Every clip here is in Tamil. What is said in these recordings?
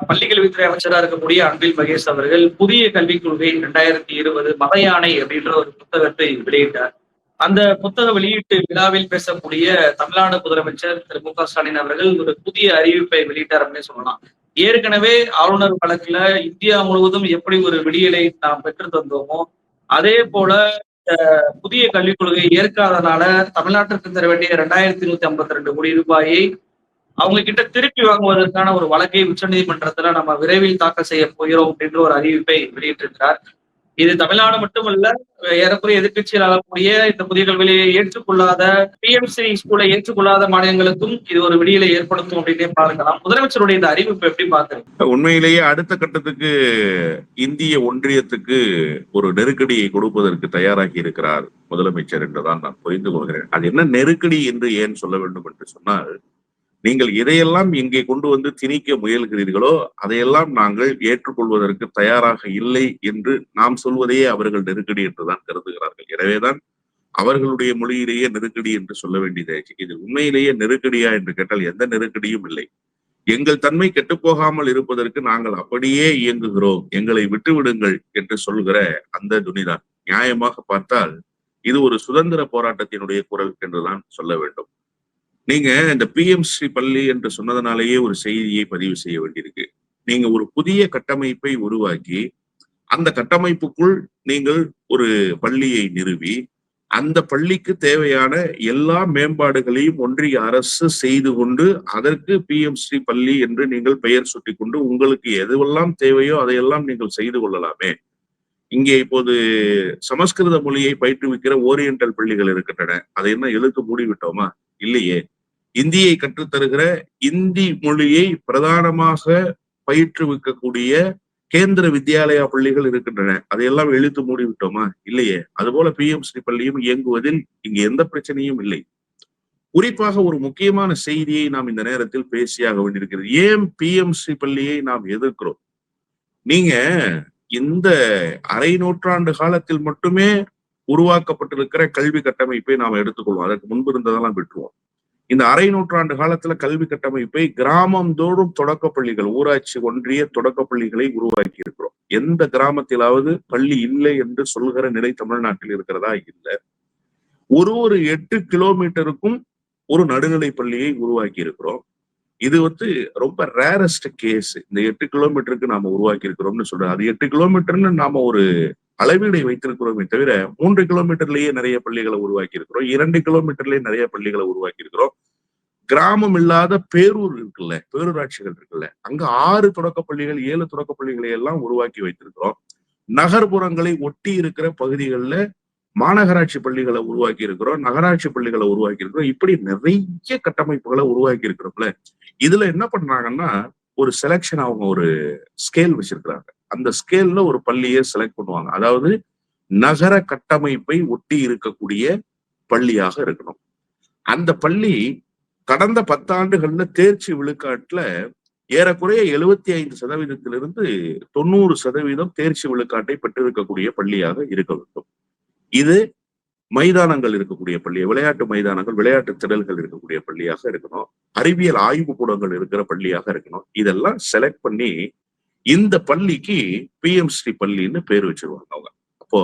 பள்ளிக் கல்வித்துறை அமைச்சரா இருக்கக்கூடிய அன்பில் மகேஷ் அவர்கள் புதிய கல்விக் கொள்கை 2020 மத யானை அப்படின்ற ஒரு புத்தகத்தை வெளியிட்டார். அந்த புத்தக வெளியீட்டு விழாவில் பேசக்கூடிய தமிழ்நாடு முதலமைச்சர் திரு மு.க. ஸ்டாலின் அவர்கள் ஒரு புதிய அறிவிப்பை வெளியிட்டார் அப்படின்னு சொல்லலாம். ஏற்கனவே ஆளுநர் வழக்குல இந்தியா முழுவதும் எப்படி ஒரு விடியலை நாம் பெற்று தந்தோமோ, அதே போல புதிய கல்விக் கொள்கையை ஏற்காதனால தமிழ்நாட்டிற்கு தர வேண்டிய 2152 கோடி ரூபாயை அவங்க கிட்ட திருப்பி வாங்குவதற்கான ஒரு வழக்கை உச்சநீதிமன்றத்துல நம்ம விரைவில் தாக்கல் செய்ய போகிறோம் அப்படின்ற ஒரு அறிவிப்பை வெளியிட்டிருக்கிறார். இது தமிழ்நாடு மட்டுமல்ல, ஏறக்குறைய எதிர்க்கட்சியில் ஆளக்கூடிய இந்த புதிய கல்வியை ஏற்றுக்கொள்ளாத பிஎம்சி ஸ்கூலை ஏற்றுக்கொள்ளாத மாநிலங்களுக்கும் இது ஒரு விடியலை ஏற்படுத்தும் அப்படின்னே பார்க்கலாம். முதலமைச்சருடைய இந்த அறிவிப்பு எப்படி பார்க்குறீங்க? உண்மையிலேயே அடுத்த கட்டத்துக்கு இந்திய ஒன்றியத்துக்கு ஒரு நெருக்கடியை கொடுப்பதற்கு தயாராகி இருக்கிறார் முதலமைச்சர் என்றுதான் நான் புரிந்து கொள்கிறேன். அது என்ன நெருக்கடி என்று ஏன் சொல்ல வேண்டும் என்று சொன்னால், நீங்கள் எதையெல்லாம் இங்கே கொண்டு வந்து திணிக்க முயல்கிறீர்களோ அதையெல்லாம் நாங்கள் ஏற்றுக்கொள்வதற்கு தயாராக இல்லை என்று நாம் சொல்வதையே அவர்கள் நெருக்கடி என்றுதான் கருதுகிறார்கள். எனவேதான் அவர்களுடைய மொழியிலேயே நெருக்கடி என்று சொல்ல வேண்டியதாச்சு. இது உண்மையிலேயே நெருக்கடியா என்று கேட்டால் எந்த நெருக்கடியும் இல்லை. எங்கள் தன்மை கெட்டுப்போகாமல் இருப்பதற்கு நாங்கள் அப்படியே இயங்குகிறோம், எங்களை விட்டு விடுங்கள் என்று சொல்கிற அந்த துணிதான். நியாயமாக பார்த்தால் இது ஒரு சுதந்திர போராட்டத்தினுடைய குரல் என்றுதான் சொல்ல வேண்டும். நீங்க இந்த பிஎம்சி பள்ளி என்று சொன்னதனாலேயே ஒரு செய்தியை பதிவு செய்ய வேண்டியிருக்கு. நீங்க ஒரு புதிய கட்டமைப்பை உருவாக்கி அந்த கட்டமைப்புக்குள் நீங்கள் ஒரு பள்ளியை நிறுவி அந்த பள்ளிக்கு தேவையான எல்லா மேம்பாடுகளையும் ஒன்றிய அரசு செய்து கொண்டு அதற்கு பிஎம்சி பள்ளி என்று நீங்கள் பெயர் சுட்டி கொண்டு உங்களுக்கு எதுவெல்லாம் தேவையோ அதையெல்லாம் நீங்கள் செய்து கொள்ளலாமே. இங்கே இப்போது சமஸ்கிருத மொழியை பயிற்றுவிக்கிற ஓரியண்டல் பள்ளிகள் இருக்கின்றன. அதை என்ன எழுத்து மூடிவிட்டோமா? இல்லையே. இந்தியை கற்றுத்தருகிற இந்தி மொழியை பிரதானமாக பயிற்றுவிக்கக்கூடிய கேந்திர வித்யாலயா பள்ளிகள் இருக்கின்றன. அதையெல்லாம் இழுத்து மூடிவிட்டோமா? இல்லையே. அதுபோல பிஎம்சி பள்ளியும் இயங்குவதில் இங்கு எந்த பிரச்சனையும் இல்லை. குறிப்பாக ஒரு முக்கியமான செய்தியை நாம் இந்த நேரத்தில் பேசியாக வேண்டியிருக்கிறது. ஏன் பிஎம்சி பள்ளியை நாம் எதிர்க்கிறோம்? நீங்க இந்த அரை நூற்றாண்டு காலத்தில் மட்டுமே உருவாக்கப்பட்டிருக்கிற கல்வி கட்டமைப்பை நாம் எடுத்துக்கொள்வோம். அதற்கு முன்பு இருந்ததெல்லாம் விட்டுருவோம். இந்த அரை நூற்றாண்டு காலத்துல கல்வி கட்டமைப்பை கிராமந்தோறும் தொடக்க பள்ளிகள், ஊராட்சி ஒன்றிய தொடக்க பள்ளிகளை உருவாக்கி இருக்கிறோம். எந்த கிராமத்திலாவது பள்ளி இல்லை என்று சொல்கிற நிலை தமிழ்நாட்டில் இருக்கிறதா? இல்லை. ஒரு 8 கிலோமீட்டருக்கும் ஒரு நடுநிலை பள்ளியை உருவாக்கி இருக்கிறோம். இது ரொம்ப ரேரஸ்ட் கேஸ். இந்த 8 கிலோமீட்டருக்கு நாம உருவாக்கி இருக்கிறோம்னு சொல்றோம். அது 8 கிலோமீட்டர்னு நாம ஒரு அளவீடை வைத்திருக்கிறோமே தவிர 3 கிலோமீட்டர்லயே நிறைய பள்ளிகளை உருவாக்கி இருக்கிறோம். 2 கிலோமீட்டர்லயே நிறைய பள்ளிகளை உருவாக்கி இருக்கிறோம். கிராமம் இல்லாத பேரூர் இருக்குல்ல, பேரூராட்சிகள் இருக்குல்ல, அங்க 6 தொடக்க பள்ளிகள் 7 தொடக்க பள்ளிகளை எல்லாம் உருவாக்கி வைத்திருக்கிறோம். நகர்ப்புறங்களை ஒட்டி இருக்கிற பகுதிகளில் மாநகராட்சி பள்ளிகளை உருவாக்கி இருக்கிறோம், நகராட்சி பள்ளிகளை உருவாக்கி இருக்கிறோம். இப்படி நிறைய கட்டமைப்புகளை உருவாக்கி இருக்கிறோம்ல. இதுல என்ன பண்றாங்கன்னா, ஒரு செலக்ஷன், அவங்க ஒரு ஸ்கேல் வச்சிருக்கிறாங்க. அந்த ஸ்கேல்ல ஒரு பள்ளியை செலக்ட் பண்ணுவாங்க. அதாவது நகர கட்டமைப்பை ஒட்டி இருக்கக்கூடிய பள்ளியாக இருக்கணும். அந்த பள்ளி கடந்த 10 ஆண்டுகள்ல தேர்ச்சி விழுக்காட்டுல ஏறக்குறைய 75%-லிருந்து 90% தேர்ச்சி விழுக்காட்டை பெற்றிருக்கக்கூடிய பள்ளியாக இருக்க வேண்டும். இது மைதானங்கள் இருக்கக்கூடிய பள்ளி, விளையாட்டு மைதானங்கள், விளையாட்டு திடல்கள் இருக்கக்கூடிய பள்ளியாக இருக்கணும். அறிவியல் ஆய்வு கூடங்கள் இருக்கிற பள்ளியாக இருக்கணும். இதெல்லாம் செலக்ட் பண்ணி இந்த பள்ளிக்கு பிஎம்சி பள்ளின்னு பேர் வச்சிருவாங்க அவங்க. அப்போ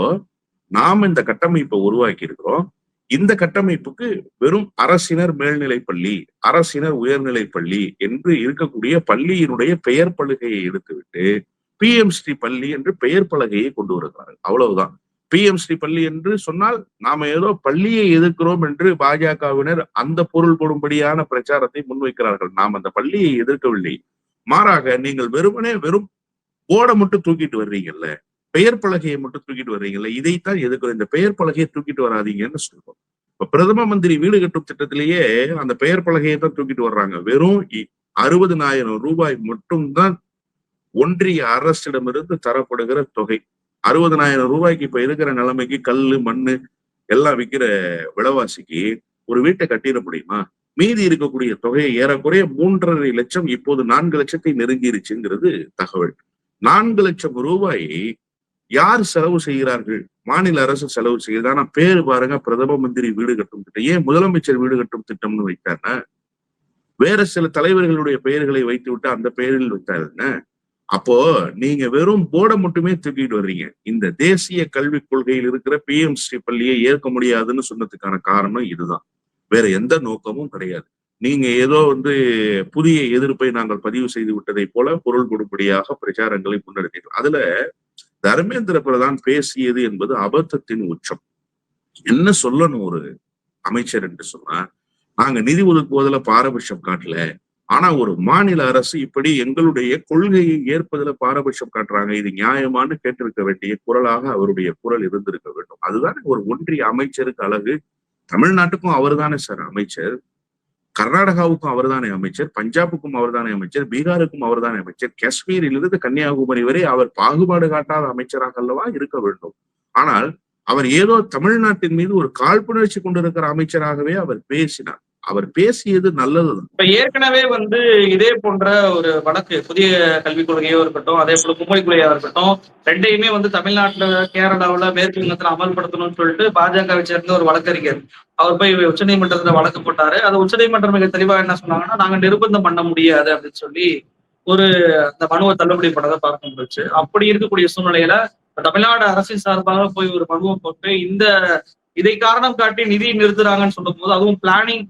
நாம இந்த கட்டமைப்பை உருவாக்கி இருக்கிறோம். இந்த கட்டமைப்புக்கு வெறும் அரசினர் மேல்நிலை பள்ளி, அரசினர் உயர்நிலை பள்ளி என்று இருக்கக்கூடிய பள்ளியினுடைய பெயர் பலகையை எடுத்துவிட்டு பிஎம்சி பள்ளி என்று பெயர் பலகையை கொண்டு வருகிறார்கள். அவ்வளவுதான். பிஎம்சி பள்ளி என்று சொன்னால் நாம ஏதோ பள்ளியை எதிர்க்கிறோம் என்று பாஜகவினர் அந்த பொருள் போடும்படியான பிரச்சாரத்தை முன்வைக்கிறார்கள். நாம் அந்த பள்ளியை எதிர்க்கவில்லை. மாறாக நீங்கள் வெறும் போர்டை மட்டும் தூக்கிட்டு வர்றீங்கல்ல, பெயர் பலகையை மட்டும் தூக்கிட்டு வர்றீங்கல்ல, இதைத்தான் எதுக்கும். இந்த பெயர் பலகையை தூக்கிட்டு வராதீங்கன்னு சொல்றோம். இப்ப பிரதம மந்திரி வீடு கட்டும் திட்டத்திலேயே அந்த பெயர் பலகையை தான் தூக்கிட்டு வர்றாங்க. வெறும் 60,000 ரூபாய் மட்டும்தான் ஒன்றிய அரசிடமிருந்து தரப்படுகிற தொகை. 60,000 ரூபாய்க்கு இப்ப இருக்கிற நிலைமைக்கு கல்லு மண்ணு எல்லாம் விற்கிற விலைவாசிக்கு ஒரு வீட்டை கட்டிட முடியுமா? மீதி இருக்கக்கூடிய தொகையை ஏறக்குறைய 3.5 லட்சம், இப்போது 4 லட்சத்தை நெருங்கிருச்சுங்கிறது தகவல். 4 லட்சம் ரூபாய் யார் செலவு செய்கிறார்கள்? மாநில அரசு செலவு செய்யுது. ஆனா பேரு பாருங்க, பிரதம மந்திரி வீடு கட்டும் திட்டம். ஏன் முதலமைச்சர் வீடு கட்டும் திட்டம்னு வைத்தாருன்னா, வேற சில தலைவர்களுடைய பெயர்களை வைத்து விட்டு அந்த பெயரில் வைத்தாருன்னா, அப்போ நீங்க வெறும் போர்டை மட்டுமே தூக்கிட்டு வர்றீங்க. இந்த தேசிய கல்விக் கொள்கையில் இருக்கிற பிஎம்ஸ்ரீ பள்ளியை ஏற்க முடியாதுன்னு சொன்னதுக்கான காரணம் இதுதான். வேற எந்த நோக்கமும் கிடையாது. நீங்க ஏதோ புதிய எதிர்ப்பை நாங்கள் பதிவு செய்து விட்டதை போல பொருள் கொடுப்படியாக பிரச்சாரங்களை முன்னெடுத்தீர்கள். அதுல தர்மேந்திர பிரதான் பேசியது என்பது அபத்தத்தின் உச்சம். என்ன சொல்லணும் ஒரு அமைச்சர் என்று சொன்னா, நாங்க நிதி ஒதுக்குவதில் பாரபட்சம் காட்டல. ஆனா ஒரு மாநில அரசு இப்படி எங்களுடைய கொள்கையை ஏற்பதில் பாரபட்சம் காட்டுறாங்க. இது நியாயமானு கேட்டிருக்க வேண்டிய குரலாக அவருடைய குரல் இருந்திருக்க வேண்டும். அதுதானே ஒரு ஒன்றிய அமைச்சருக்கு அழகு. தமிழ்நாட்டுக்கும் அவர் தானே சார் அமைச்சர், கர்நாடகாவுக்கும் அவர் தானே அமைச்சர், பஞ்சாபுக்கும் அவர் தானே அமைச்சர், பீகாருக்கும் அவர் தானே அமைச்சர், காஷ்மீரிலிருந்து கன்னியாகுமரி வரை அவர் பாகுபாடு காட்டாத அமைச்சராக அல்லவா இருக்க வேண்டும். ஆனால் அவர் ஏதோ தமிழ்நாட்டின் மீது ஒரு காழ்ப்புணர்ச்சி கொண்டிருக்கிற அமைச்சராகவே அவர் பேசினார். அவர் பேசியது நல்லதுதான். இப்ப ஏற்கனவே இதே போன்ற ஒரு வழக்கு, புதிய கல்விக் கொள்கையோ இருக்கட்டும், அதே போல கும்மொழி கொள்கையா இருக்கட்டும், ரெண்டையுமே தமிழ்நாட்டுல, கேரளாவுல, மேற்கு வங்கத்துல அமல்படுத்தணும்னு சொல்லிட்டு பாஜகவை சேர்ந்த ஒரு வழக்கறிஞர் அவர் போய் உச்சநீதிமன்றத்துல வழக்கு போட்டாரு. அது உச்சநீதிமன்றம் மிக தெளிவா என்ன சொன்னாங்கன்னா, நாங்க நிர்பந்தம் பண்ண முடியாது அப்படின்னு சொல்லி ஒரு அந்த மனுவை தள்ளுபடி பண்ணதை பார்க்க முடிச்சு. அப்படி இருக்கக்கூடிய சூழ்நிலையில தமிழ்நாடு அரசின் சார்பாக போய் ஒரு மனுவை போட்டு இதை காரணம் காட்டி நிதி நிறுத்துறாங்கன்னு சொல்லும் போது, அதுவும் planning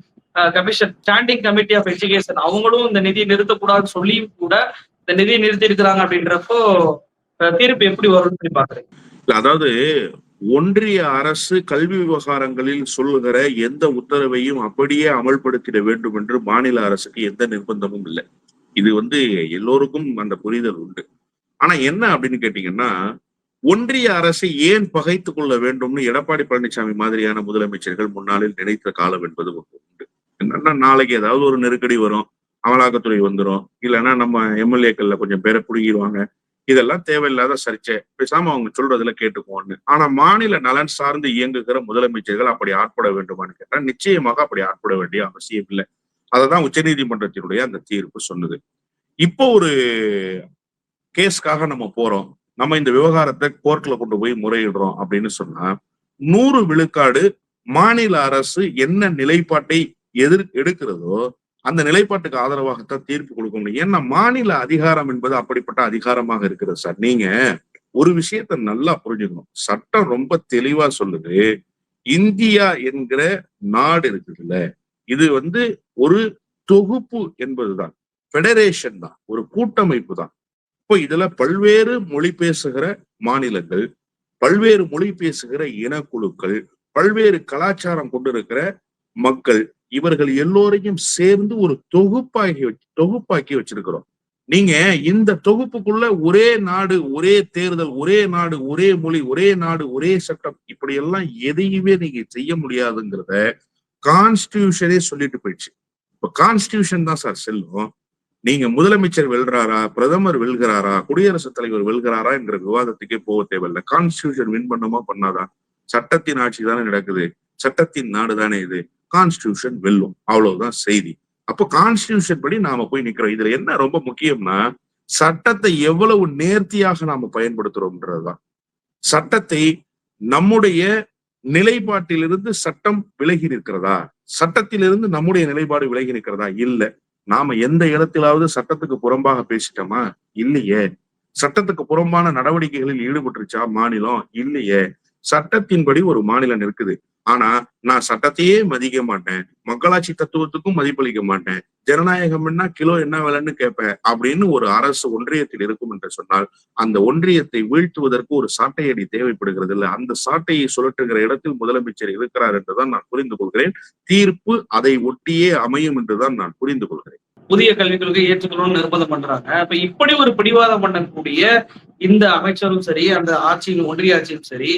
commission, standing committee of education, அவங்களும் இந்த நிதியை நிறுத்தக்கூடாதுன்னு சொல்லியும் கூட இந்த நிதியை நிறுத்தி இருக்கிறாங்க. அப்படின்றப்போ தீர்ப்பு எப்படி வரும்னு சொல்லி பாக்குறேன். அதாவது ஒன்றிய அரசு கல்வி விவகாரங்களில் சொல்லுகிற எந்த உத்தரவையும் அப்படியே அமல்படுத்திட வேண்டும் என்று மாநில அரசுக்கு எந்த நிர்பந்தமும் இல்லை. இது எல்லோருக்கும் அந்த புரிதல் உண்டு. ஆனா என்ன அப்படின்னு கேட்டீங்கன்னா, ஒன்றிய அரசை ஏன் பகைத்து கொள்ள வேண்டும்னு எடப்பாடி பழனிசாமி மாதிரியான முதலமைச்சர்கள் முன்னாளில் நினைத்த காலம் என்பது ஒன்று உண்டு. என்னன்னா, நாளைக்கு ஏதாவது ஒரு நெருக்கடி வரும், அமலாக்கத்துறை வந்துடும், இல்லைன்னா நம்ம எம்எல்ஏக்கள்ல கொஞ்சம் பேரை புடுங்கிடுவாங்க, இதெல்லாம் தேவையில்லாத சர்ச்சை, பேசாம அவங்க சொல்றதுல கேட்டுக்குவோன்னு. ஆனா மாநில நலன் சார்ந்து இயங்குகிற முதலமைச்சர்கள் அப்படி ஆட்பட வேண்டுமான்னு கேட்டா நிச்சயமாக அப்படி ஆட்பட வேண்டிய அவசியம் இல்லை. அததான் உச்சநீதிமன்றத்தினுடைய அந்த தீர்ப்பு சொன்னது. இப்போ ஒரு கேஸ்க்காக நம்ம போறோம், நம்ம இந்த விவகாரத்தை கோர்ட்ல கொண்டு போய் முறையிடுறோம் அப்படின்னு சொன்னா 100 விழுக்காடு மாநில அரசு என்ன நிலைப்பாட்டை எடுக்கிறதோ அந்த நிலைப்பாட்டுக்கு ஆதரவாகத்தான் தீர்ப்பு கொடுக்க முடியும். ஏன்னா மாநில அதிகாரம் என்பது அப்படிப்பட்ட அதிகாரமாக இருக்கிறது சார். நீங்க ஒரு விஷயத்த நல்லா புரிஞ்சுக்கணும். சட்டம் ரொம்ப தெளிவா சொல்லுது, இந்தியா என்கிற நாடு இருக்குதுல்ல, இது ஒரு தொகுப்பு என்பதுதான், பெடரேஷன் தான், ஒரு கூட்டமைப்பு தான். இப்போ இதுல பல்வேறு மொழி பேசுகிற மாநிலங்கள், பல்வேறு மொழி பேசுகிற இனக்குழுக்கள், பல்வேறு கலாச்சாரம் கொண்டிருக்கிற மக்கள், இவர்கள் எல்லோரையும் சேர்ந்து ஒரு தொகுப்பாக்கி வச்சிருக்கிறோம். நீங்க இந்த தொகுப்புக்குள்ள ஒரே நாடு, ஒரே தேர்தல், ஒரே நாடு, ஒரே மொழி, ஒரே நாடு, ஒரே சட்டம், இப்படி எல்லாம் எதையுமே நீங்க செய்ய முடியாதுங்கிறத கான்ஸ்டிடியூஷனே சொல்லிட்டு போயிடுச்சு. இப்ப கான்ஸ்டிடியூஷன் தான் சார் செல்லும். நீங்க முதலமைச்சர் வெல்றாரா, பிரதமர் வெல்கிறாரா, குடியரசுத் தலைவர் வெல்கிறாரா என்கிற விவாதத்துக்கே போக தேவையில்லை. கான்ஸ்டிடியூஷன் வின் பண்ணுமா பண்ணாதா, சட்டத்தின் ஆட்சி தானே நடக்குது, சட்டத்தின் நாடு தானே இது, கான்ஸ்டிடியூஷன் வெல்லும், அவ்வளவுதான் செய்தி. அப்போ கான்ஸ்டிடியூஷன் படி நாம போய் நிக்கிறோம். இதுல என்ன ரொம்ப முக்கியம்னா, சட்டத்தை எவ்வளவு நேர்த்தியாக நாம பயன்படுத்துறோம்ன்றதுதான். சட்டத்தை நம்முடைய நிலைப்பாட்டிலிருந்து சட்டம் விலகி நிற்கிறதா, சட்டத்திலிருந்து நம்முடைய நிலைப்பாடு விலகி நிற்கிறதா? இல்ல. நாம எந்த இடத்திலாவது சட்டத்துக்கு புறம்பாக பேசிட்டோமா? இல்லையே. சட்டத்துக்கு புறம்பான நடவடிக்கைகளில் ஈடுபட்டுருச்சா மாநிலம்? இல்லையே. சட்டத்தின்படி ஒரு மாநிலம் இருக்குது. ஆனா நான் சட்டத்தையே மதிக்க மாட்டேன், மக்களாட்சி தத்துவத்துக்கும் மதிப்பளிக்க மாட்டேன், ஜனநாயகம்னா கிலோ என்ன விலைன்னு கேட்பேன் அப்படின்னு ஒரு அரசு ஒன்றியத்தில் இருக்கும் என்று சொன்னால், அந்த ஒன்றியத்தை வீழ்த்துவதற்கு ஒரு சாட்டையடி தேவைப்படுகிறது இல்லை. அந்த சாட்டையை சுழற்றுகிற இடத்தில் முதலமைச்சர் இருக்கிறார் என்றுதான் நான் புரிந்து கொள்கிறேன். தீர்ப்பு அதை ஒட்டியே அமையும் என்றுதான் நான் புரிந்து கொள்கிறேன். புதிய கல்விக் கொள்கை ஏற்றுக்கணும்னு நிர்பந்தம் பண்றாங்க. இப்ப இப்படி ஒரு பிடிவாதம் பண்ணக்கூடிய இந்த அமைச்சரும் சரி, அந்த ஆட்சியும், ஒன்றிய ஆட்சியும் சரி,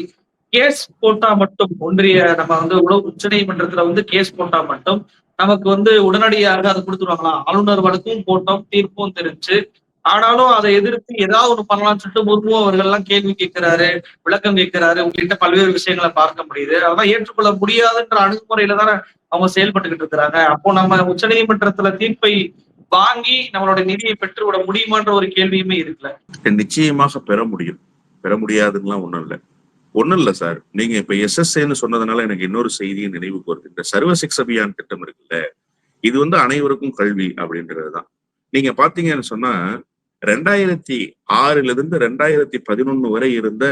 கேஸ் போட்டா மட்டும், ஒன்றிய நம்ம உச்ச நீதிமன்றத்துல கேஸ் போட்டா மட்டும் நமக்கு உடனடியாக அதை கொடுத்துருவாங்களாம். ஆளுநர் வழக்கும் போட்டோம், தீர்ப்பும் தெரிஞ்சு, ஆனாலும் அதை எதிர்த்து ஏதாவது ஒண்ணு பண்ணலாம்னு சொல்லிட்டு முர்மு அவர்கள் எல்லாம் கேள்வி கேட்கிறாரு, விளக்கம் கேட்கிறாரு, உங்ககிட்ட பல்வேறு விஷயங்களை பார்க்க முடியுது. அதான் ஏற்றுக்கொள்ள முடியாதுன்ற அணுகுமுறையில தானே அவங்க செயல்பட்டுக்கிட்டு இருக்கிறாங்க. அப்போ நம்ம உச்ச நீதிமன்றத்துல தீர்ப்பை வாங்கி நம்மளோட நிதியை பெற்று விட முடியுமான்ற ஒரு கேள்வியுமே இருக்குல்ல. நிச்சயமாக பெற முடியும், பெற முடியாதுன்னா ஒண்ணும் இல்ல சார். நீங்க இப்ப எஸ்எஸ்ஏன்னு சொன்னதுனால எனக்கு இன்னொரு செய்தியும் நினைவுக்கு வருது. இந்த சர்வ சிக்ஷா அபியான் திட்டம் இருக்குல்ல, இது அனைவருக்கும் கல்வி அப்படின்றதுதான். நீங்க பாத்தீங்கன்னு சொன்னா, 2006 2011 வரை இருந்த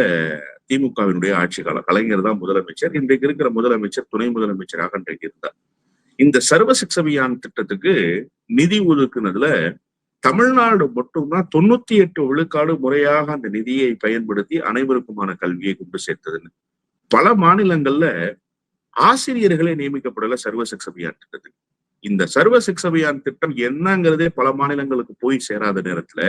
திமுகவினுடைய ஆட்சி காலம். கலைஞர் தான் முதலமைச்சர். இன்றைக்கு இருக்கிற முதலமைச்சர் துணை முதலமைச்சராக இன்றைக்கு இருந்தார். இந்த சர்வ சிக்ஷா அபியான் திட்டத்துக்கு நிதி ஒதுக்குனதுல தமிழ்நாடு மட்டும்தான் 98 விழுக்காடு முறையாக அந்த நிதியை பயன்படுத்தி அனைவருக்குமான கல்வியை கொண்டு சேர்த்ததுன்னு. பல மாநிலங்கள்ல ஆசிரியர்களே நியமிக்கப்படல சர்வ சிக்ஷா அபியான் திட்டத்துக்கு. இந்த சர்வ சிக்ஷா அபியான் திட்டம் என்னங்கிறதே பல மாநிலங்களுக்கு போய் சேராத நேரத்துல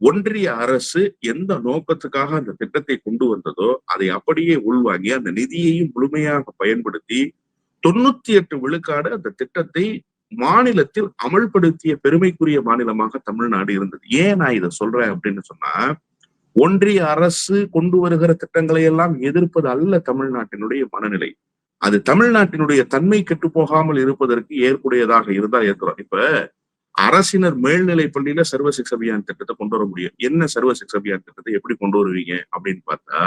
ஒன்றிய அரசு எந்த நோக்கத்துக்காக அந்த திட்டத்தை கொண்டு வந்ததோ அதை அப்படியே உள்வாங்கி அந்த நிதியையும் முழுமையாக பயன்படுத்தி 98 விழுக்காடு அந்த திட்டத்தை மாநிலத்தில் அமல்படுத்திய பெருமைக்குரிய மாநிலமாக தமிழ்நாடு இருந்தது. ஏன் நான் இதை சொல்றேன் அப்படின்னு சொன்னா, ஒன்றிய அரசு கொண்டு வருகிற திட்டங்களை எல்லாம் எதிர்ப்பது அல்ல தமிழ்நாட்டினுடைய மனநிலை. அது தமிழ்நாட்டினுடைய தன்மை கெட்டு போகாமல் இருப்பதற்கு ஏற்புடையதாக இருந்தால் ஏற்கிறோம். இப்ப அரசினர் மேல்நிலை பள்ளியில சர்வ சிக்ஷா அபியான் திட்டத்தை கொண்டு வர முடியும். என்ன சர்வ சிக்ஷா அபியான் திட்டத்தை எப்படி கொண்டு வருவீங்க அப்படின்னு பார்த்தா,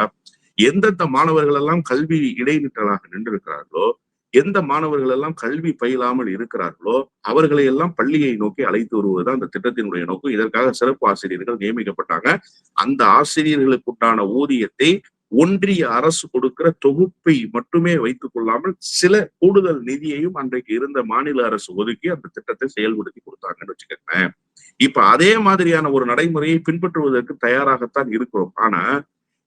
எந்தெந்த மாணவர்கள் எல்லாம் கல்வி இடைநிற்றலாக நின்று இருக்கிறார்களோ, எந்த மாணவர்கள் எல்லாம் கல்வி பயிலாமல் இருக்கிறார்களோ அவர்களை எல்லாம் பள்ளியை நோக்கி அழைத்து வருவதுதான் அந்த திட்டத்தினுடைய நோக்கம். இதற்காக சிறப்பு ஆசிரியர்கள் நியமிக்கப்பட்டாங்க. அந்த ஆசிரியர்களுக்குண்டான ஊதியத்தை ஒன்றிய அரசு கொடுக்கிற தொகுப்பை மட்டுமே வைத்துக் கொள்ளாமல் சில கூடுதல் நிதியையும் அன்றைக்கு இருந்த மாநில அரசு ஒதுக்கி அந்த திட்டத்தை செயல்படுத்தி கொடுத்தாங்கன்னு வச்சுக்கோங்க. இப்ப அதே மாதிரியான ஒரு நடைமுறையை பின்பற்றுவதற்கு தயாராகத்தான் இருக்கிறோம். ஆனா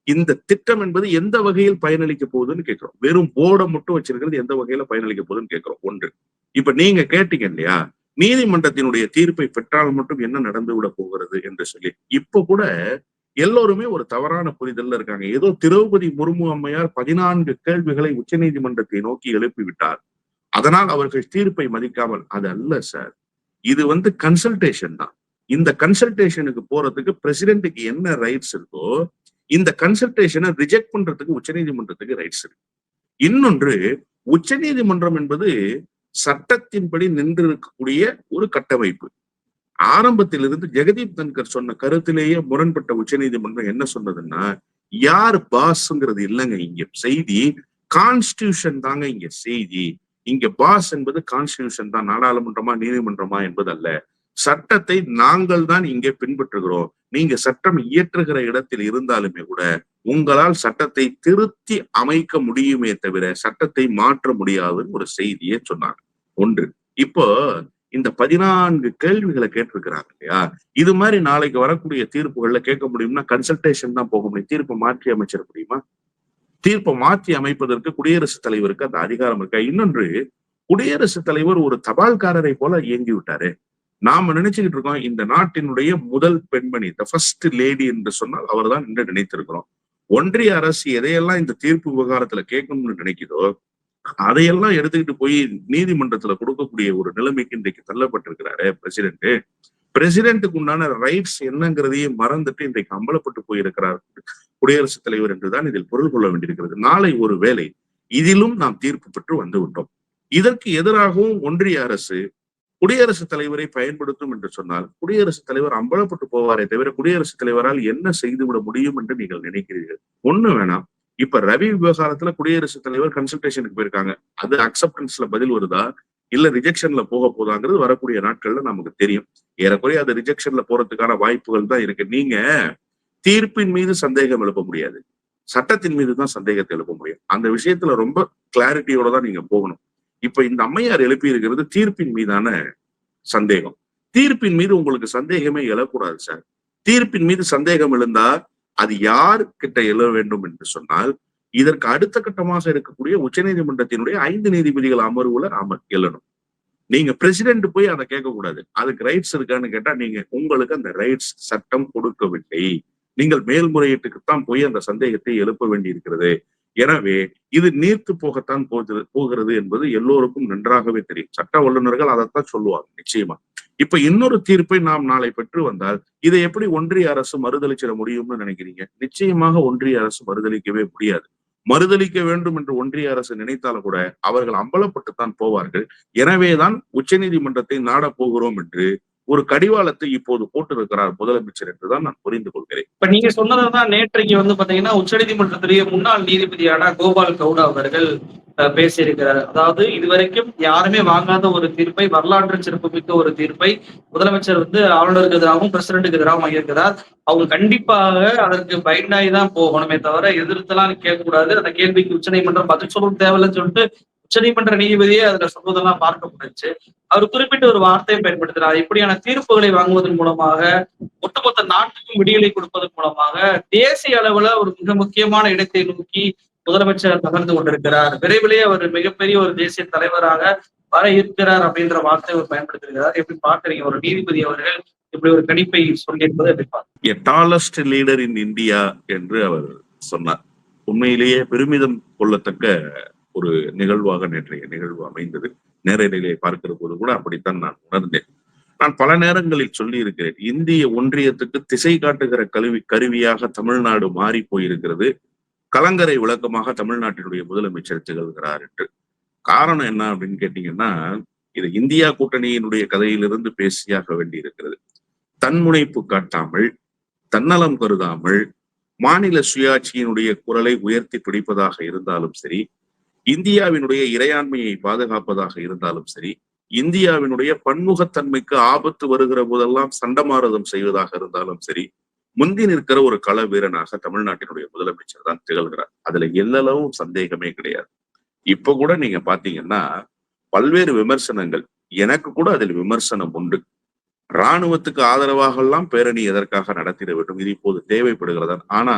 இந்த திட்டம் என்பது எந்த வகையில் பயனளிக்க போகுதுன்னு கேட்கிறோம். வெறும் போர்டை மட்டும் வச்சிருக்கிறது எந்த வகையில பயனளிக்க போகுதுன்னு கேட்கிறோம். ஒன்று, இப்ப நீங்க கேட்டீங்க இல்லையா, நீதிமன்றத்தினுடைய தீர்ப்பை பெற்றால் மட்டும் என்ன நடந்து விட போகிறது என்று சொல்லி. இப்ப கூட எல்லோருமே ஒரு தவறான புரிதல்ல இருக்காங்க. ஏதோ திரௌபதி முர்மு அம்மையார் 14 கேள்விகளை உச்ச நீதிமன்றத்தை நோக்கி எழுப்பிவிட்டார், அதனால் அவர்கள் தீர்ப்பை மதிக்காமல். அது அல்ல சார். இது கன்சல்டேஷன் தான். இந்த கன்சல்டேஷனுக்கு போறதுக்கு பிரசிடென்ட்டுக்கு என்ன ரைட்ஸ் இருக்கோ இந்த கன்சல்டேஷனை ரிஜெக்ட் பண்றதுக்கு உச்சநீதிமன்றத்துக்கு ரைட்ஸ் இருக்கு. இன்னொன்று, உச்சநீதிமன்றம் என்பது சட்டத்தின்படி நின்று இருக்கக்கூடிய ஒரு கட்டமைப்பு. ஆரம்பத்திலிருந்து ஜெகதீப் தன்கர் சொன்ன கருத்திலேயே முரண்பட்ட உச்சநீதிமன்றம் என்ன சொன்னதுன்னா, யார் பாஸ்ங்கிறது இல்லைங்க இங்க செய்தி, கான்ஸ்டிடியூஷன் தாங்க இங்க செய்தி. இங்க பாஸ் என்பது கான்ஸ்டிடியூஷன் தான், நாடாளுமன்றமா நீதிமன்றமா என்பது அல்ல. சட்டத்தை நாங்கள் தான் இங்கே பின்பற்றுகிறோம். நீங்க சட்டம் இயற்றுகிற இடத்தில் இருந்தாலுமே கூட உங்களால் சட்டத்தை திருத்தி அமைக்க முடியுமே தவிர சட்டத்தை மாற்ற முடியாதுன்னு ஒரு செய்தியே சொன்னாங்க. ஒன்று. இப்போ இந்த 14 கேள்விகளை கேட்டிருக்கிறாங்க இல்லையா, இது மாதிரி நாளைக்கு வரக்கூடிய தீர்ப்புகள்ல கேட்க முடியும்னா கன்சல்டேஷன் தான் போக முடியும். தீர்ப்பை மாற்றி அமைச்சிட முடியுமா? தீர்ப்பை மாற்றி அமைப்பதற்கு குடியரசுத் தலைவருக்கு அந்த அதிகாரம் இருக்கா? இன்னொன்று, குடியரசுத் தலைவர் ஒரு தபால்காரரை போல இயங்கி விட்டாரு. நாம நினைச்சுக்கிட்டு இருக்கோம் இந்த நாட்டினுடைய முதல் பெண்மணி, த ஃபர்ஸ்ட் லேடி என்று சொன்னால் அவர் தான் என்று நினைத்திருக்கிறோம். ஒன்றிய அரசு எதையெல்லாம் இந்த தீர்ப்பு விவகாரத்துல கேட்கணும்னு நினைக்குதோ அதையெல்லாம் எடுத்துக்கிட்டு போய் நீதிமன்றத்துல கொடுக்கக்கூடிய ஒரு நிலைமைக்கு இன்றைக்கு தள்ளப்பட்டிருக்கிறாரு பிரசிடென்ட். பிரசிடென்ட்டுக்கு உண்டான ரைட்ஸ் என்னங்கிறதையும் மறந்துட்டு இன்றைக்கு அம்பலப்பட்டு போயிருக்கிறார் குடியரசுத் தலைவர் என்றுதான் இதில் பொருள் கொள்ள வேண்டியிருக்கிறது. நாளை ஒரு வேளை இதிலும் நாம் தீர்ப்பு பெற்று வந்து விட்டோம். இதற்கு எதிராகவும் ஒன்றிய அரசு குடியரசுத் தலைவரை பயன்படுத்தும் என்று சொன்னால் குடியரசுத் தலைவர் அம்பலப்பட்டு போவாரே தவிர குடியரசுத் தலைவரால் என்ன செய்துவிட முடியும் என்று நீங்கள் நினைக்கிறீர்கள்? ஒண்ணு வேணாம். இப்ப ரவி விவகாரத்துல குடியரசுத் தலைவர் கன்சல்டேஷனுக்கு போயிருக்காங்க. அது அக்செப்டன்ஸ்ல பதில் வருதா இல்ல ரிஜெக்ஷன்ல போக போதாங்கிறது வரக்கூடிய நாட்கள்ல நமக்கு தெரியும். ஏறக்குறைய அது ரிஜெக்ஷன்ல போறதுக்கான வாய்ப்புகள் தான் இருக்கு. நீங்க தீர்ப்பின் மீது சந்தேகம் எழுப்ப முடியாது, சட்டத்தின் மீது தான் சந்தேகத்தை எழுப்ப முடியும். அந்த விஷயத்துல ரொம்ப கிளாரிட்டியோட தான் நீங்க போகணும். இப்ப இந்த அம்மையார் எழுப்பி இருக்கிறது தீர்ப்பின் மீதான சந்தேகம். தீர்ப்பின் மீது உங்களுக்கு சந்தேகமே எழக்கூடாது சார். தீர்ப்பின் மீது சந்தேகம் எழுந்தா அது யார் கிட்ட எழ வேண்டும் என்று சொன்னால் இதற்கு அடுத்த கட்டமாக இருக்கக்கூடிய உச்சநீதிமன்றத்தினுடைய 5 நீதிபதிகள் அமர்வுல எழணும். நீங்க பிரசிடென்ட் போய் அதை கேட்கக்கூடாது. அதுக்கு ரைட்ஸ் இருக்கான்னு கேட்டா நீங்க உங்களுக்கு அந்த ரைட்ஸ் சட்டம் கொடுக்கவில்லை. நீங்கள் மேல்முறையீட்டுக்குத்தான் போய் அந்த சந்தேகத்தை எழுப்ப வேண்டி இருக்கிறது. எனவே இது நீர்த்து போகத்தான் போகிறது என்பது எல்லோருக்கும் நன்றாகவே தெரியும். சட்ட வல்லுநர்கள் அதைத்தான் சொல்லுவாங்க நிச்சயமா. இப்ப இன்னொரு தீர்ப்பை நாம் நாளை பெற்று வந்தால் இதை எப்படி ஒன்றிய அரசு மறுதளிச்சிட முடியும்னு நினைக்கிறீங்க? நிச்சயமாக ஒன்றிய அரசு மறுதளிக்கவே முடியாது. மறுதளிக்க வேண்டும் என்று ஒன்றிய அரசு நினைத்தாலும் கூட அவர்கள் அம்பலப்பட்டுத்தான் போவார்கள். எனவேதான் உச்ச நீதிமன்றத்தை நாடப் போகிறோம் என்று ஒரு கடிவாளத்தை இப்போது போட்டிருக்கிறார் முதலமைச்சர் என்றுதான் நான் புரிந்து கொள்கிறேன். இப்ப நீங்க சொன்னதான் நேற்றைக்கு பாத்தீங்கன்னா உச்சநீதிமன்றத்திலேயே முன்னாள் நீதிபதியான கோபால் கவுடா அவர்கள் பேசியிருக்கிறார். அதாவது இதுவரைக்கும் யாருமே வாங்காத ஒரு தீர்ப்பை, வரலாற்று சிறப்புமிக்க ஒரு தீர்ப்பை முதலமைச்சர் ஆளுநருக்கு எதிராகவும் பிரசிடண்ட்டுக்கு எதிராகவும் வாங்கியிருக்கிறார். அவங்க கண்டிப்பாக அதற்கு பயனாகி தான் போகணுமே தவிர எதிர்த்தெல்லாம் கேட்கக்கூடாது. அந்த கேள்விக்கு உச்சநீதிமன்றம் பதில் சொல்லவும் தேவையில்லைன்னு சொல்லிட்டு உச்சநீதிமன்ற நீதிபதியே அதுல சொல்வதெல்லாம் பார்க்க முடிஞ்சுச்சு. அவர் குறிப்பிட்ட ஒரு வார்த்தையை பயன்படுத்தினார். இப்படியான தீர்ப்புகளை வாங்குவதன் மூலமாக ஒட்டுமொத்த நாட்டுக்கும் விடியலை கொடுப்பதன் மூலமாக தேசிய அளவுல ஒரு மிக முக்கியமான இடத்தை நோக்கி முதலமைச்சர் நகர்ந்து கொண்டிருக்கிறார். விரைவிலேயே அவர் மிகப்பெரிய ஒரு தேசிய தலைவராக வர இருக்கிறார் அப்படின்ற வார்த்தை அவர் பயன்படுத்திருக்கிறார். எப்படி பார்க்குறீங்க ஒரு நீதிபதி அவர்கள் இப்படி ஒரு கணிப்பை சொல்லியிருப்பதை எப்படி பார்க்க? டாலஸ்ட் லீடர் இன் இந்தியா என்று அவர் சொன்னார். உண்மையிலேயே பெருமிதம் கொள்ளத்தக்க ஒரு நிகழ்வாக நேற்றைய நிகழ்வு அமைந்தது. நேரடியிலே பார்க்கிற போது கூட அப்படித்தான் நான் உணர்ந்தேன். நான் பல நேரங்களில் சொல்லி இருக்கிறேன், இந்திய ஒன்றியத்துக்கு திசை காட்டுகிற கருவியாக தமிழ்நாடு மாறி போயிருக்கிறது. கலங்கரை விளக்கமாக தமிழ்நாட்டினுடைய முதலமைச்சர் திகழ்கிறார் என்று. காரணம் என்ன அப்படின்னு கேட்டீங்கன்னா, இது இந்தியா கூட்டணியினுடைய கதையிலிருந்து பேசியாக வேண்டி இருக்கிறது. தன்முனைப்பு காட்டாமல், தன்னலம் கருதாமல், மாநில சுயாட்சியினுடைய குரலை உயர்த்தி பிடிப்பதாக இருந்தாலும் சரி, இந்தியாவினுடைய இறையாண்மையை பாதுகாப்பதாக இருந்தாலும் சரி, இந்தியாவினுடைய பன்முகத்தன்மைக்கு ஆபத்து வருகிற போதெல்லாம் சண்டமாரதம் செய்வதாக இருந்தாலும் சரி, முந்தி நிற்கிற ஒரு கள வீரனாக தமிழ்நாட்டினுடைய முதலமைச்சர் தான் திகழ்கிறார். அதுல எல்லளவும் சந்தேகமே கிடையாது. இப்ப கூட நீங்க பாத்தீங்கன்னா பல்வேறு விமர்சனங்கள், எனக்கு கூட அதில் விமர்சனம் உண்டு. இராணுவத்துக்கு ஆதரவாக எல்லாம் பேரணி எதற்காக நடத்திட வேண்டும், இது இப்போது தேவைப்படுகிறதா? ஆனா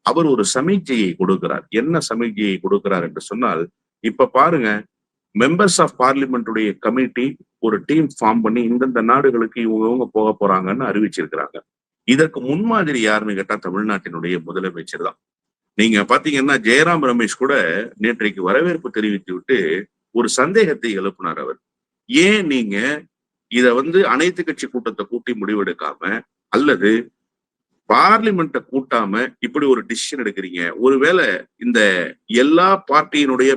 அவர் ஒரு சமிக்ஞையை கொடுக்கிறார். என்ன சமிக்ஞையை கொடுக்கிறார் என்று சொன்னால், இப்ப பாருங்க, மெம்பர்ஸ் ஆஃப் பார்லிமெண்டுடைய கமிட்டி ஒரு டீம் ஃபார்ம் பண்ணி இந்தந்த நாடுகளுக்கு இவங்க போக போறாங்கன்னு அறிவிச்சிருக்கிறாங்க. இதற்கு முன்மாதிரி யாருன்னு கேட்டா தமிழ்நாட்டினுடைய முதலமைச்சர் தான். நீங்க பாத்தீங்கன்னா ஜெயராம் ரமேஷ் கூட நேற்றைக்கு வரவேற்பு தெரிவித்து விட்டு ஒரு சந்தேகத்தை எழுப்பினார். அவர் ஏன் நீங்க இத அனைத்து கட்சி கூட்டத்தை கூட்டி முடிவெடுக்காம, அல்லது பார்லிமெண்ட்டை கூட்டாம இப்படி ஒரு டிசிஷன் எடுக்கிறீங்க? ஒருவேளை இந்த எல்லா பார்ட்டியினுடைய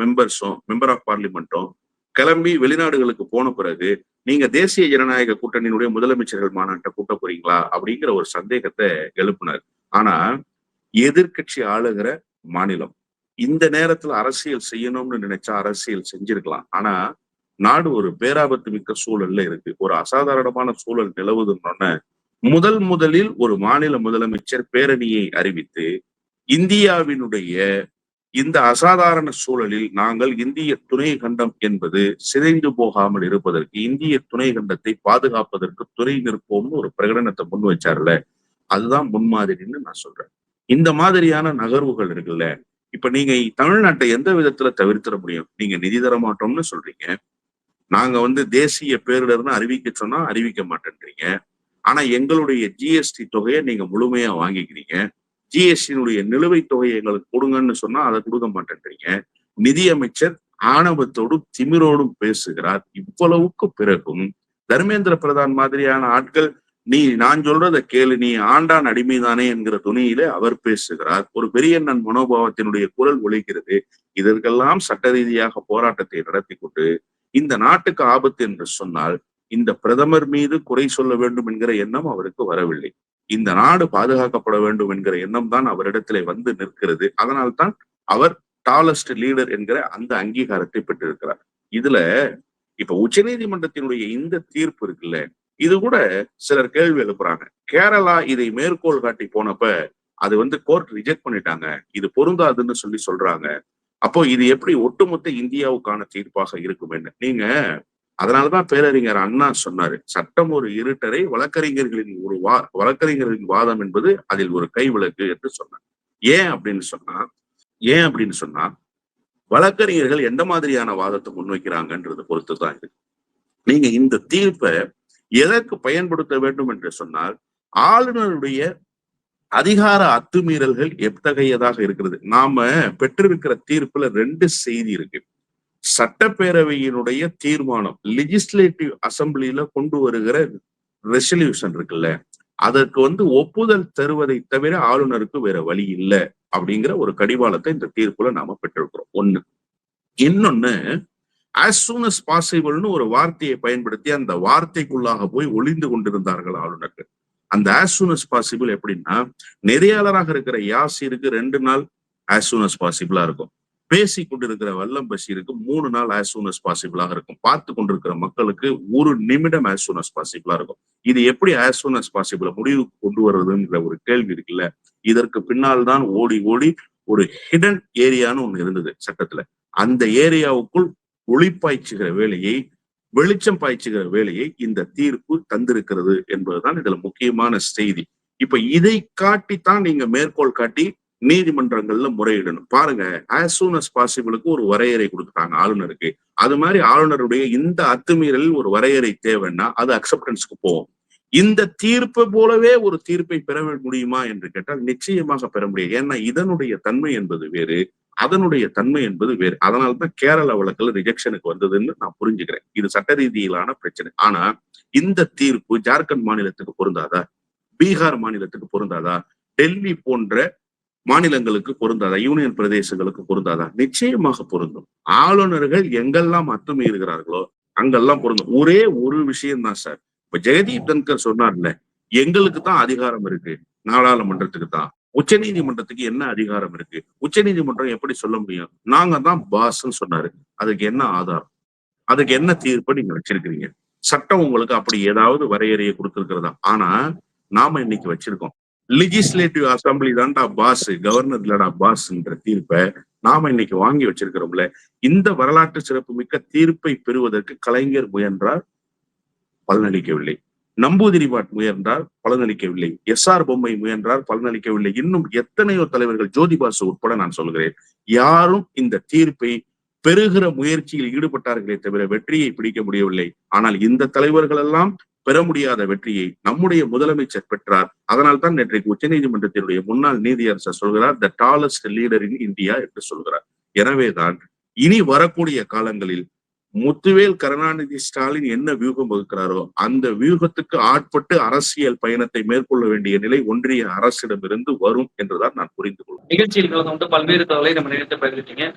மெம்பர்ஸும், மெம்பர் ஆஃப் பார்லிமெண்ட்டும் கிளம்பி வெளிநாடுகளுக்கு போன பிறகு நீங்க தேசிய ஜனநாயக கூட்டணியினுடைய முதலமைச்சர்கள் மாநாட்டை கூட்ட போறீங்களா அப்படிங்கிற ஒரு சந்தேகத்தை எழுப்பினார். ஆனா எதிர்கட்சி ஆளுகிற மாநிலம் இந்த நேரத்துல அரசியல் செய்யணும்னு நினைச்சா அரசியல் செஞ்சிருக்கலாம். ஆனா நாடு ஒரு பேராபத்து மிக்க சூழல்ல இருக்கு. ஒரு அசாதாரணமான சூழல் நிலவுதுன்னு முதலில் ஒரு மாநில முதலமைச்சர் பேரணியை அறிவித்து, இந்தியாவினுடைய இந்த அசாதாரண சூழலில் நாங்கள் இந்திய துணை கண்டம் என்பது சிதைந்து போகாமல் இருப்பதற்கு, இந்திய துணை கண்டத்தை பாதுகாப்பதற்கு துணை நிற்போம்னு ஒரு பிரகடனத்தை முன் வச்சார்ல, அதுதான் முன்மாதிரின்னு நான் சொல்றேன். இந்த மாதிரியான நகர்வுகள் இருக்குல்ல, இப்ப நீங்க தமிழ்நாட்டை எந்த விதத்துல தவிர்த்திட முடியும்? நீங்க நிதி தர மாட்டோம்னு சொல்றீங்க, நாங்க தேசிய பேரிடர்னு அறிவிக்க சொன்னா அறிவிக்க மாட்டேன்றீங்க. ஆனா எங்களுடைய ஜிஎஸ்டி தொகையை நீங்க முழுமையா வாங்கிக்கிறீங்க. ஜிஎஸ்டியினுடைய நிலுவைத் தொகையை எங்களுக்கு கொடுங்கன்னு சொன்னா அதை கொடுக்க மாட்டேன்றீங்க. நிதியமைச்சர் ஆணவத்தோடும் திமிரோடும் பேசுகிறார். இவ்வளவுக்கு பிறகும் தர்மேந்திர பிரதான் மாதிரியான ஆட்கள், நான் சொல்றதை கேளு, நீ ஆண்டான் அடிமைதானே என்கிற துணியில அவர் பேசுகிறார். ஒரு பெரியண்ணன் மனோபாவத்தினுடைய குரல் ஒலிக்கிறது. இதற்கெல்லாம் சட்ட ரீதியாக போராட்டத்தை நடத்தி கொண்டு இந்த நாட்டுக்கு ஆபத்து என்று சொன்னால் இந்த பிரதமர் மீது குறை சொல்ல வேண்டும் என்கிற எண்ணம் அவருக்கு வரவில்லை. இந்த நாடு பாதுகாக்கப்பட வேண்டும் என்கிற எண்ணம் தான் அவரிடத்திலே நிற்கிறது. அதனால்தான் அவர் டாலஸ்ட் லீடர் என்கிற அந்த அங்கீகாரத்தை பெற்றிருக்கிறார். இதுல இப்ப உச்சநீதிமன்றத்தினுடைய இந்த தீர்ப்பு இருக்குல்ல, இது கூட சிலர் கேள்வி எழுப்புறாங்க. கேரளா இதை மேற்கோள் காட்டி போனப்ப அது கோர்ட் ரிஜெக்ட் பண்ணிட்டாங்க, இது பொருந்தாதுன்னு சொல்றாங்க. அப்போ இது எப்படி ஒட்டுமொத்த இந்தியாவுக்கான தீர்ப்பாக இருக்கும்? நீங்க அதனாலதான் பேரறிஞர் அண்ணா சொன்னாரு, சட்டம் ஒரு இருட்டரை, வழக்கறிஞர்களின் வாதம் என்பது அதில் ஒரு கைவிளக்கு என்று சொன்னார். ஏன் அப்படின்னு சொன்னா வழக்கறிஞர்கள் எந்த மாதிரியான வாதத்தை முன்வைக்கிறாங்கன்றது பொறுத்துதான் இருக்கு. நீங்க இந்த தீர்ப்பை எதற்கு பயன்படுத்த வேண்டும் என்று சொன்னால், ஆளுநருடைய அதிகார அத்துமீறல்கள் எத்தகையதாக இருக்கிறது. நாம பெற்றிருக்கிற தீர்ப்புல 2 செய்தி இருக்கு. சட்டப்பேரவையினுடைய தீர்மானம், லெஜிஸ்லேட்டிவ் அசம்பிளில கொண்டு வருகிற ரெசல்யூஷன் இருக்குல்ல, அதற்கு ஒப்புதல் தருவதை தவிர ஆளுநருக்கு வேற வழி இல்லை அப்படிங்கிற ஒரு கடிவாளத்தை இந்த தீர்ப்புல நாம பெற்றிருக்கிறோம். ஒண்ணு. இன்னொன்னு, as soon as possibleனு ஒரு வார்த்தையை பயன்படுத்தி அந்த வார்த்தைக்குள்ளாக போய் ஒளிந்து கொண்டிருந்தார்கள் ஆளுநர்கள். அந்த as soon as possible எப்படின்னா, நெறியாளராக இருக்கிற யாசிருக்கு 2 நாள் as soon as possible இருக்கும். பேசி கொண்டிருக்கிற வல்லம் பஷீருக்கு 3 நாள் as soon as possible இருக்கும். பார்த்து கொண்டிருக்கிற மக்களுக்கு 1 நிமிடம் as soon as possible இருக்கும். இது எப்படி as soon as possible முடிவுக்கு கொண்டு வருதுன்ற ஒரு கேள்வி இருக்குல்ல. இதற்கு பின்னால் தான் ஓடி ஓடி ஒரு ஹிடன் ஏரியான்னு ஒண்ணு இருந்தது சட்டத்துல. அந்த ஏரியாவுக்குள் ஒளி பாய்ச்சுகிற வேலையை, வெளிச்சம் பாய்ச்சுகிற வேலையை இந்த தீர்ப்பு தந்திருக்கிறது என்பதுதான் இதுல முக்கியமான செய்தி. இப்ப இதை காட்டித்தான் நீங்க மேற்கோள் காட்டி நீதிமன்றங்கள்ல முறையிடணும். பாருங்க, as soon as possibleக்கு ஒரு வரையறை கொடுத்துட்டாங்க ஆளுநருக்கு. அது மாதிரி ஆளுநருடைய இந்த அத்துமீறலில் ஒரு வரையறை தேவைன்னா அது அக்செப்டன்ஸ்க்கு போகும். இந்த தீர்ப்பு போலவே ஒரு தீர்ப்பை பெற முடியுமா என்று கேட்டால் நிச்சயமாக பெற முடியும். ஏன்னா இதனுடைய தன்மை என்பது வேறு, அதனுடைய தன்மை என்பது வேறு. அதனால்தான் கேரள வழக்குல ரிஜெக்ஷனுக்கு வந்ததுன்னு நான் புரிஞ்சுக்கிறேன். இது சட்ட ரீதியிலான பிரச்சனை. ஆனா இந்த தீர்ப்பு ஜார்க்கண்ட் மாநிலத்துக்கு பொருந்தாதா, பீகார் மாநிலத்துக்கு பொருந்தாதா, டெல்லி போன்ற மாநிலங்களுக்கு பொருந்தாதா, யூனியன் பிரதேசங்களுக்கு பொருந்தாதா? நிச்சயமாக பொருந்தும். ஆளுநர்கள் எங்கெல்லாம் அத்துமீறுகிறார்களோ அங்கெல்லாம் பொருந்தும். ஒரே ஒரு விஷயம் தான் சார். இப்ப ஜெகதீப் தன்கர் சொன்னார்ல, எங்களுக்கு தான் அதிகாரம் இருக்கு, நாடாளுமன்றத்துக்கு தான். உச்ச நீதிமன்றத்துக்கு என்ன அதிகாரம் இருக்கு? உச்ச நீதிமன்றம் எப்படி சொல்ல முடியும்? நாங்க தான் பாஸ்ன்னு சொன்னாரு. அதுக்கு என்ன ஆதாரம்? அதுக்கு என்ன தீர்ப்பு நீங்க வச்சிருக்கிறீங்க? சட்டம் உங்களுக்கு அப்படி ஏதாவது வரையறையை கொடுத்திருக்கிறதா? ஆனா நாம இன்னைக்கு வச்சிருக்கோம். லெஜிஸ்லேட்டிவ் அசம்பிளி தான்டா பாஸ், கவர்னர் இல்லடா பாஸ்ன்ற தீர்ப்பை நாம இன்னைக்கு வாங்கி வச்சிருக்கிறோம்ல. இந்த வரலாற்று சிறப்பு மிக்க தீர்ப்பை பெறுவதற்கு கலைஞர் முயன்றார், பலனளிக்கவில்லை. நம்பூதிரிபாட் முயன்றார், பலனளிக்கவில்லை. எஸ்ஆர் பொம்மை முயன்றார், பலனளிக்கவில்லை. இன்னும் எத்தனையோ தலைவர்கள், ஜோதிபாசு உட்பட நான் சொல்கிறேன், யாரும் இந்த தீர்ப்பை பெறுகிற முயற்சியில் ஈடுபட்டார்களே தவிர வெற்றியை பிடிக்க முடியவில்லை. ஆனால் இந்த தலைவர்கள் எல்லாம் பெற முடியாத வெற்றியை நம்முடைய முதலமைச்சர் பெற்றார். அதனால் தான் நேற்றைக்கு உச்ச நீதிமன்றத்தினுடைய முன்னாள் நீதியரசர் சொல்கிறார், த டாலஸ்ட் லீடர் இன் இந்தியா என்று சொல்கிறார். எனவேதான் இனி வரக்கூடிய காலங்களில் முத்துவேல் கருணாநிதி ஸ்டாலின் என்ன வியூகம் வகுக்கிறாரோ அந்த வியூகத்துக்கு ஆட்பட்டு அரசியல் பயணத்தை மேற்கொள்ள வேண்டிய நிலை ஒன்றிய அரசிடமிருந்து வரும் என்றுதான் நான் புரிந்து கொள்கிறேன். நிகழ்ச்சியில் கலந்து கொண்டு பல்வேறு தகவலை நம்ம நினைத்து பகிர்ந்தீங்க.